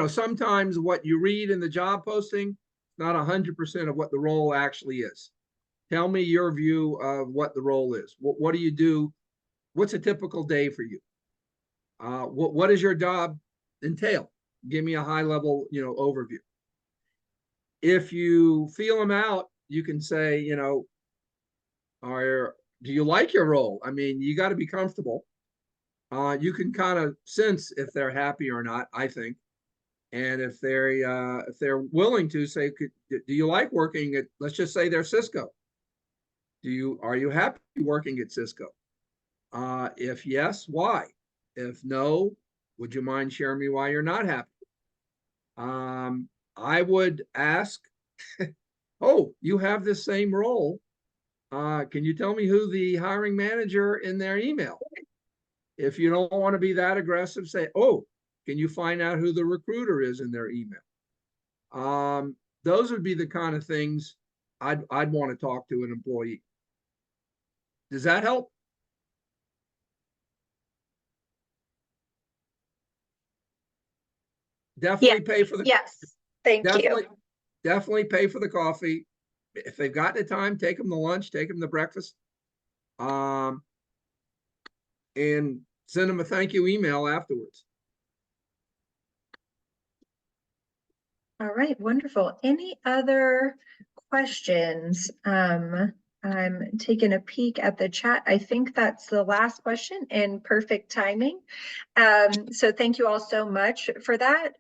Speaker 2: sometimes what you read in the job posting, not 100% of what the role actually is. Tell me your view of what the role is. What do you do? What's a typical day for you? What does your job entail? Give me a high level, overview. If you feel them out, you can say, do you like your role? I mean, you got to be comfortable. You can kind of sense if they're happy or not, I think. And if they're willing to say, do you like working at, let's just say they're Cisco. Are you happy working at Cisco? If yes, why? If no, would you mind sharing me why you're not happy? I would ask, oh, you have this same role. Can you tell me who the hiring manager in their email? If you don't want to be that aggressive, say, oh, can you find out who the recruiter is in their email? Those would be the kind of things I'd want to talk to an employee. Does that help? Definitely pay for the
Speaker 1: Yes, thank
Speaker 2: definitely
Speaker 1: you.
Speaker 2: definitely pay for the coffee. If they've got the time, take them to lunch, take them to breakfast. And send them a thank you email afterwards.
Speaker 1: All right, wonderful. Any other questions? I'm taking a peek at the chat. I think that's the last question in perfect timing. So thank you all so much for that.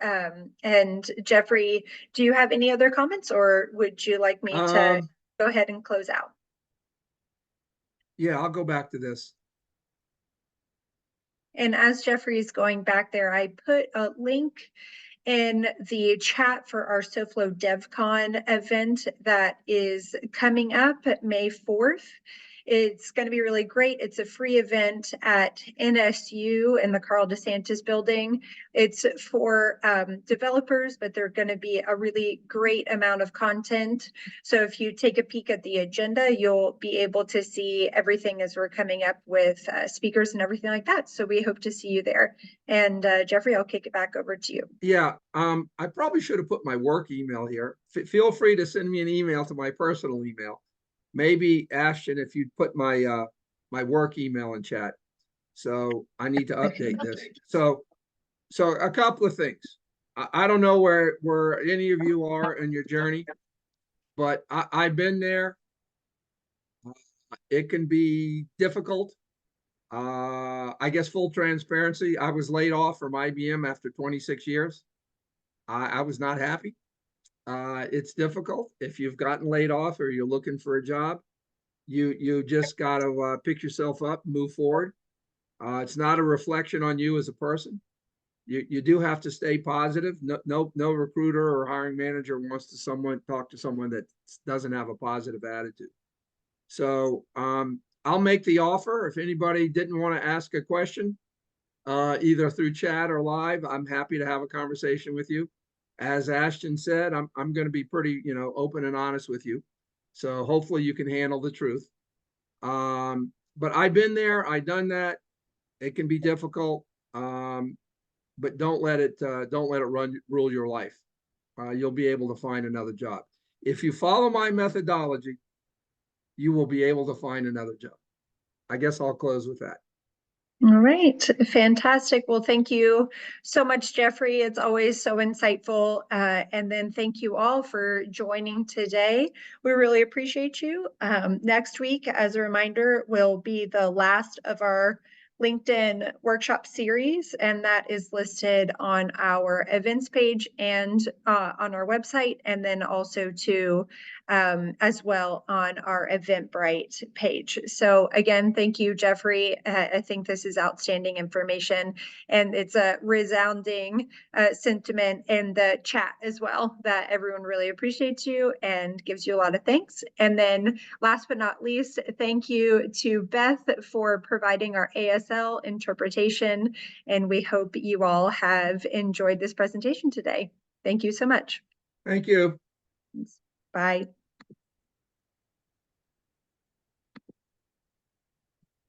Speaker 1: And Jeffrey, do you have any other comments, or would you like me to go ahead and close out?
Speaker 2: Yeah, I'll go back to this.
Speaker 1: And as Jeffrey is going back there, I put a link in the chat for our SoFlo DevCon event that is coming up May 4th. It's going to be really great. It's a free event at NSU in the Carl DeSantis building. It's for developers, but they're going to be a really great amount of content. So if you take a peek at the agenda, you'll be able to see everything as we're coming up with speakers and everything like that. So we hope to see you there. And Jeffrey, I'll kick it back over to you.
Speaker 2: Yeah, I probably should have put my work email here. Feel free to send me an email to my personal email. Maybe Ashton, if you'd put my my work email in chat. So I need to update this. So a couple of things. I don't know where any of you are in your journey, but I've been there. It can be difficult. I guess full transparency, I was laid off from IBM after 26 years. I was not happy. It's difficult. If you've gotten laid off or you're looking for a job, you just got to pick yourself up, move forward. It's not a reflection on you as a person. You do have to stay positive. No recruiter or hiring manager wants to talk to someone that doesn't have a positive attitude. So I'll make the offer. If anybody didn't want to ask a question, either through chat or live, I'm happy to have a conversation with you. As Ashton said, I'm going to be pretty, open and honest with you. So hopefully you can handle the truth. But I've been there. I've done that. It can be difficult, but don't let it rule your life. You'll be able to find another job. If you follow my methodology, you will be able to find another job. I guess I'll close with that.
Speaker 1: All right, fantastic. Well, thank you so much, Jeffrey. It's always so insightful. And then thank you all for joining today. We really appreciate you. Next week, as a reminder, will be the last of our LinkedIn workshop series, and that is listed on our events page and on our website, and then also to as well on our Eventbrite page. So again, thank you, Jeffrey. I think this is outstanding information, and it's a resounding sentiment in the chat as well that everyone really appreciates you and gives you a lot of thanks. And then last but not least, thank you to Beth for providing our ASL interpretation. And we hope you all have enjoyed this presentation today. Thank you so much.
Speaker 2: Thank you.
Speaker 1: Bye.